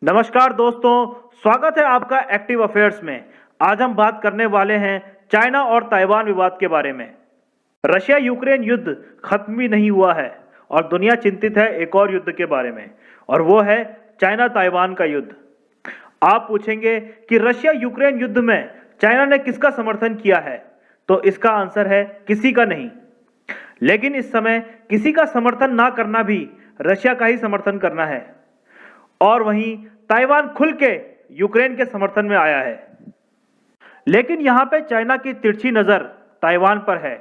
नमस्कार दोस्तों, स्वागत है आपका एक्टिव अफेयर्स में। आज हम बात करने वाले हैं चाइना और ताइवान विवाद के बारे में। रशिया यूक्रेन युद्ध खत्म ही नहीं हुआ है और दुनिया चिंतित है एक और युद्ध के बारे में, और वो है चाइना ताइवान का युद्ध। आप पूछेंगे कि रशिया यूक्रेन युद्ध में चाइना ने किसका समर्थन किया है, तो इसका आंसर है किसी का नहीं। लेकिन इस समय किसी का समर्थन ना करना भी रशिया का ही समर्थन करना है, और वहीं ताइवान खुल के यूक्रेन के समर्थन में आया है। लेकिन यहां पे चाइना की तिरछी नजर ताइवान पर है,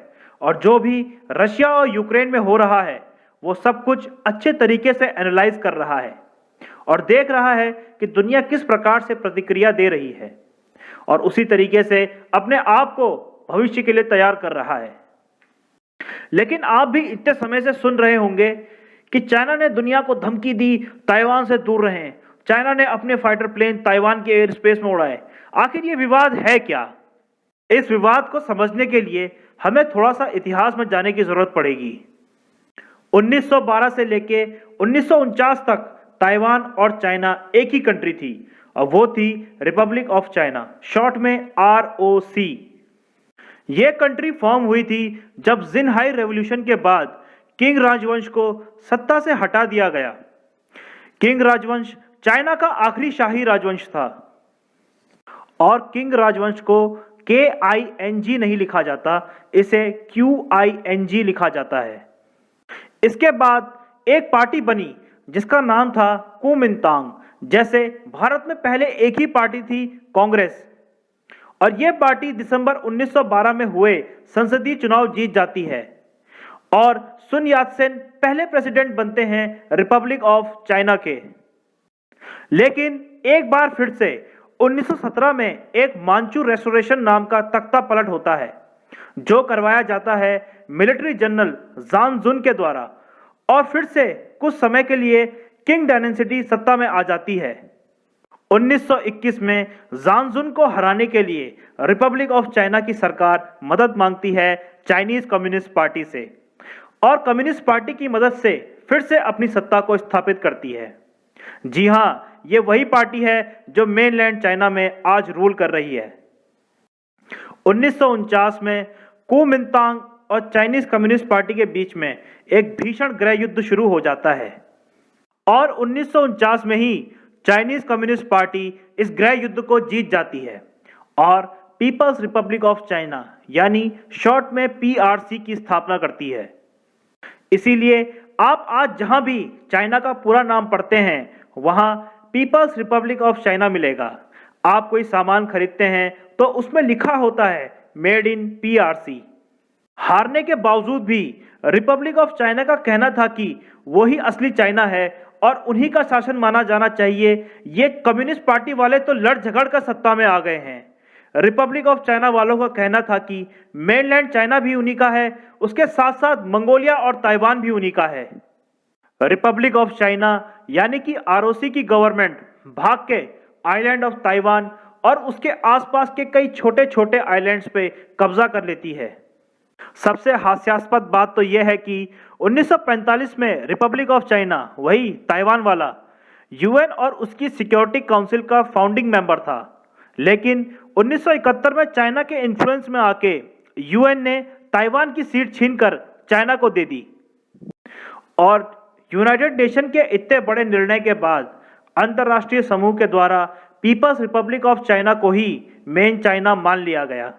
और जो भी रशिया और यूक्रेन में हो रहा है वो सब कुछ अच्छे तरीके से एनालाइज कर रहा है और देख रहा है कि दुनिया किस प्रकार से प्रतिक्रिया दे रही है, और उसी तरीके से अपने आप को भविष्य के लिए तैयार कर रहा है। लेकिन आप भी इतने समय से सुन रहे होंगे कि चाइना ने दुनिया को धमकी दी, ताइवान से दूर रहें, चाइना ने अपने फाइटर प्लेन ताइवान के एयर स्पेस में उड़ाए। आखिर ये विवाद है क्या? इस विवाद को समझने के लिए हमें थोड़ा सा इतिहास में जाने की जरूरत पड़ेगी। 1912 से लेके 1949 तक ताइवान और चाइना एक ही कंट्री थी, और वो थी रिपब्लिक ऑफ चाइना, शॉर्ट में ROC। ये कंट्री फॉर्म हुई थी जब जिनहाई रेवोल्यूशन के बाद किंग राजवंश को सत्ता से हटा दिया गया। किंग राजवंश चाइना का आखिरी शाही राजवंश था, और किंग राजवंश को KING नहीं लिखा जाता, इसे QING लिखा जाता है। इसके बाद एक पार्टी बनी जिसका नाम था कुमिंतांग। जैसे भारत में पहले एक ही पार्टी थी, कांग्रेस, और यह पार्टी दिसंबर 1912 में हुए संसदीय चुनाव जीत जाती है, और सुन यात सेन पहले प्रेसिडेंट बनते हैं रिपब्लिक ऑफ चाइना के। लेकिन एक बार फिर से 1917 में एक मांचू रेस्टोरेशन नाम का तख्ता पलट होता है, जो करवाया जाता है मिलिट्री जनरल जान जुन के द्वारा, और फिर से कुछ समय के लिए किंग डायनेसिटी सत्ता में आ जाती है। 1921 में जान जुन को हराने के लिए रिपब्लिक ऑफ चाइना की सरकार मदद मांगती है चाइनीज कम्युनिस्ट पार्टी से, और कम्युनिस्ट पार्टी की मदद से फिर से अपनी सत्ता को स्थापित करती है। जी हां, ये वही पार्टी है जो मेनलैंड चाइना में आज रूल कर रही है। 1949 में कुमिंतांग और चाइनीज कम्युनिस्ट पार्टी के बीच में एक भीषण गृह युद्ध शुरू हो जाता है, और 1949 में ही चाइनीज कम्युनिस्ट पार्टी इस गृह युद्ध को जीत जाती है और पीपल्स रिपब्लिक ऑफ चाइना यानी शॉर्ट में PRC की स्थापना करती है। इसीलिए आप आज जहां भी चाइना का पूरा नाम पढ़ते हैं वहां पीपल्स रिपब्लिक ऑफ चाइना मिलेगा। आप कोई सामान खरीदते हैं तो उसमें लिखा होता है मेड इन PRC। हारने के बावजूद भी रिपब्लिक ऑफ चाइना का कहना था कि वही असली चाइना है और उन्हीं का शासन माना जाना चाहिए। ये कम्युनिस्ट पार्टी वाले तो लड़ झगड़ कर सत्ता में आ गए हैं। रिपब्लिक ऑफ चाइना वालों का कहना था कि मेनलैंड चाइना भी उन्हीं का है, उसके साथ साथ मंगोलिया और ताइवान भी उन्हीं का है। रिपब्लिक ऑफ चाइना यानी कि ROC की गवर्नमेंट भाग के आइलैंड ऑफ ताइवान और उसके आसपास के कई छोटे छोटे आइलैंड्स पे कब्जा कर लेती है। सबसे हास्यास्पद बात तो यह है कि 1945 में रिपब्लिक ऑफ चाइना, वही ताइवान वाला, UN और उसकी सिक्योरिटी काउंसिल का फाउंडिंग मेंबर था। लेकिन 1971 में चाइना के इन्फ्लुएंस में आके UN ने ताइवान की सीट छीनकर चाइना को दे दी, और यूनाइटेड नेशन के इतने बड़े निर्णय के बाद अंतर्राष्ट्रीय समूह के द्वारा पीपल्स रिपब्लिक ऑफ चाइना को ही मेन चाइना मान लिया गया।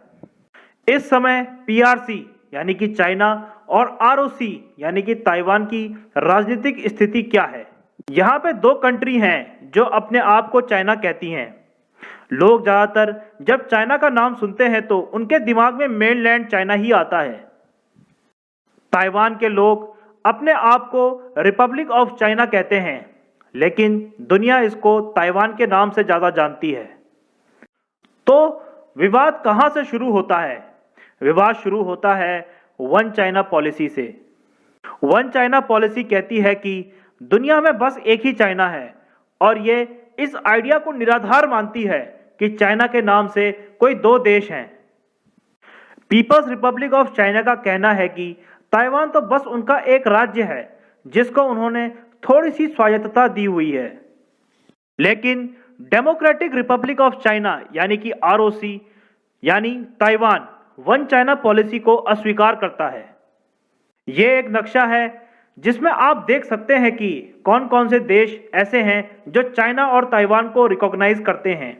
इस समय PRC यानी कि चाइना और ROC यानी कि ताइवान की राजनीतिक स्थिति क्या है? यहाँ पे दो कंट्री हैं जो अपने आप को चाइना कहती हैं। लोग ज्यादातर जब चाइना का नाम सुनते हैं तो उनके दिमाग में मेनलैंड चाइना ही आता है। ताइवान के लोग अपने आप को रिपब्लिक ऑफ चाइना कहते हैं, लेकिन दुनिया इसको ताइवान के नाम से ज्यादा जानती है। तो विवाद कहां से शुरू होता है? विवाद शुरू होता है वन चाइना पॉलिसी से। वन चाइना पॉलिसी कहती है कि दुनिया में बस एक ही चाइना है, और ये इस आइडिया को निराधार मानती है कि चाइना के नाम से कोई दो देश हैं। पीपल्स रिपब्लिक ऑफ चाइना का कहना है कि ताइवान तो बस उनका एक राज्य है जिसको उन्होंने थोड़ी सी स्वायत्तता दी हुई है। लेकिन डेमोक्रेटिक रिपब्लिक ऑफ चाइना यानी कि आरओसी यानी ताइवान वन चाइना पॉलिसी को अस्वीकार करता है। यह एक नक्शा है जिसमें आप देख सकते हैं कि कौन कौन से देश ऐसे हैं जो चाइना और ताइवान को रिकॉग्नाइज करते हैं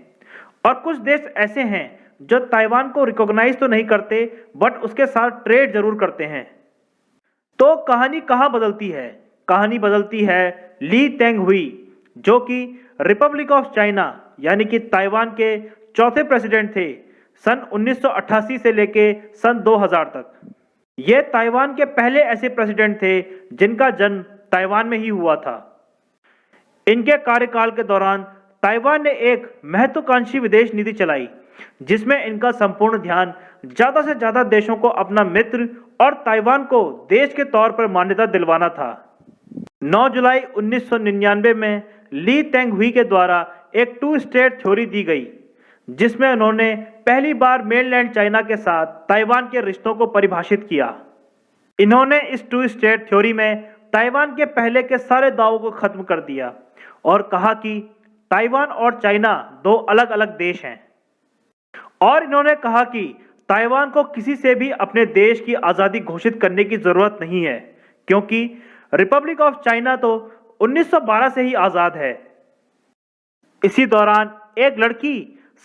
और कुछ देश ऐसे हैं जो ताइवान को रिकॉग्नाइज तो नहीं करते बट उसके साथ ट्रेड जरूर करते हैं। तो कहानी कहां बदलती है? कहानी बदलती है ली तेंग हुई, जो कि रिपब्लिक ऑफ चाइना यानी कि ताइवान के चौथे प्रेसिडेंट थे सन 1988 से लेके सन 2000 तक। ये ताइवान के पहले ऐसे प्रेसिडेंट थे जिनका जन्म ताइवान में ही हुआ था। इनके कार्यकाल के दौरान ताइवान ने एक महत्वाकांक्षी विदेश नीति चलाई जिसमें इनका संपूर्ण ध्यान ज्यादा से ज्यादा देशों को अपना मित्र और ताइवान को देश के तौर पर मान्यता दिलवाना था। 9 जुलाई 1999 में ली तेंग हुई के द्वारा एक टू स्टेट थ्योरी दी गई जिसमें उन्होंने पहली बार मेनलैंड चाइना के साथ ताइवान के रिश्तों को परिभाषित किया। इन्होंने इस टू स्टेट थ्योरी में ताइवान के पहले के सारे दावों को खत्म कर दिया और कहा कि ताइवान और चाइना दो अलग अलग देश हैं। और इन्होंने कहा कि ताइवान को किसी से भी अपने देश की आज़ादी घोषित करने की जरूरत नहीं है क्योंकि रिपब्लिक ऑफ चाइना तो 1912 से ही आज़ाद है। इसी दौरान एक लड़की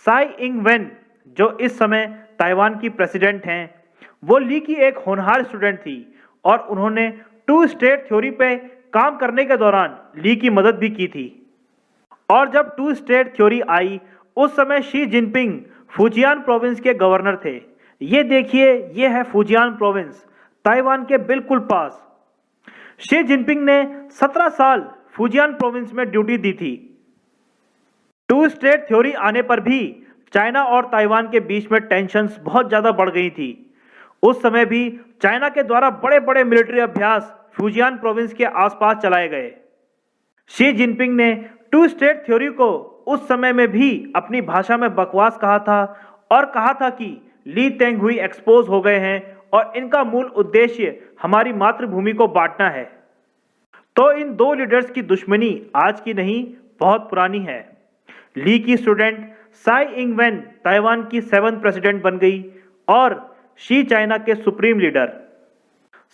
साई इंग वेन, जो इस समय ताइवान की प्रेसिडेंट हैं, वो ली की एक होनहार स्टूडेंट थी और उन्होंने टू स्टेट थ्योरी पे काम करने के दौरान ली की मदद भी की थी। और जब टू स्टेट थ्योरी आई उस समय शी जिनपिंग फुजियान प्रोविंस के गवर्नर थे। ये देखिए, ये है फुजियान प्रोविंस ताइवान के बिल्कुल पास। शी जिनपिंग ने 17 साल फुजियान प्रोविंस में ड्यूटी दी थी। टू स्टेट थ्योरी आने पर भी चाइना और ताइवान के बीच में टेंशन्स बहुत ज्यादा बढ़ गई थी। उस समय भी चाइना के द्वारा बड़े बड़े मिलिट्री अभ्यास फुजियान प्रोविंस के आसपास चलाए गए। शी जिनपिंग ने टू स्टेट थ्योरी को उस समय में भी अपनी भाषा में बकवास कहा था और कहा था कि ली तेंग हुई एक्सपोज हो गए हैं और इनका मूल उद्देश्य हमारी मातृभूमि को बांटना है। तो इन दो लीडर्स की दुश्मनी आज की नहीं, बहुत पुरानी है। ली की student Sai Ing Wen Taiwan की 7th प्रेसिडेंट बन गई और शी चाइना के सुप्रीम लीडर।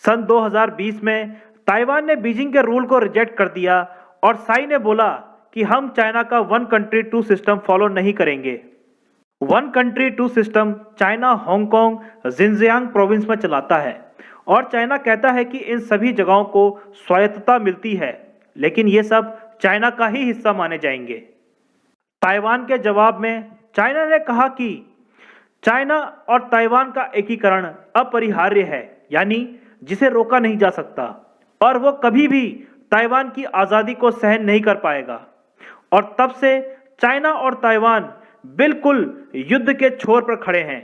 सन 2020 में ताइवान ने बीजिंग के रूल को रिजेक्ट कर दिया और साई ने बोला कि हम चाइना का one country two system follow नहीं करेंगे। One country two system China Hong Kong Xinjiang province में चलाता है और चाइना कहता है कि इन सभी जगहों को स्वायत्तता मिलती है, लेकिन ये सब चाइना का ही हिस्सा माने जाएंगे। ताइवान के जवाब में चाइना ने कहा कि चाइना और ताइवान का एकीकरण अपरिहार्य है, यानी जिसे रोका नहीं जा सकता, और वो कभी भी ताइवान की आज़ादी को सहन नहीं कर पाएगा। और तब से चाइना और ताइवान बिल्कुल युद्ध के छोर पर खड़े हैं।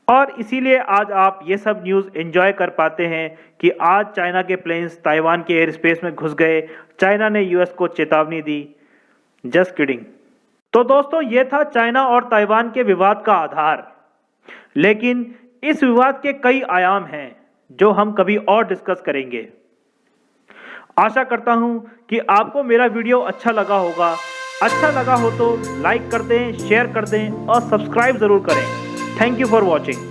और इसीलिए आज आप ये सब न्यूज़ एंजॉय कर पाते हैं कि आज चाइना के प्लेन्स ताइवान के एयर स्पेस में घुस गए, चाइना ने यूएस को चेतावनी दी। Just kidding. तो दोस्तों, ये था चाइना और ताइवान के विवाद का आधार, लेकिन इस विवाद के कई आयाम हैं जो हम कभी और डिस्कस करेंगे। आशा करता हूं कि आपको मेरा वीडियो अच्छा लगा होगा। अच्छा लगा हो तो लाइक कर दें, शेयर कर दें और सब्सक्राइब जरूर करें। Thank you for watching.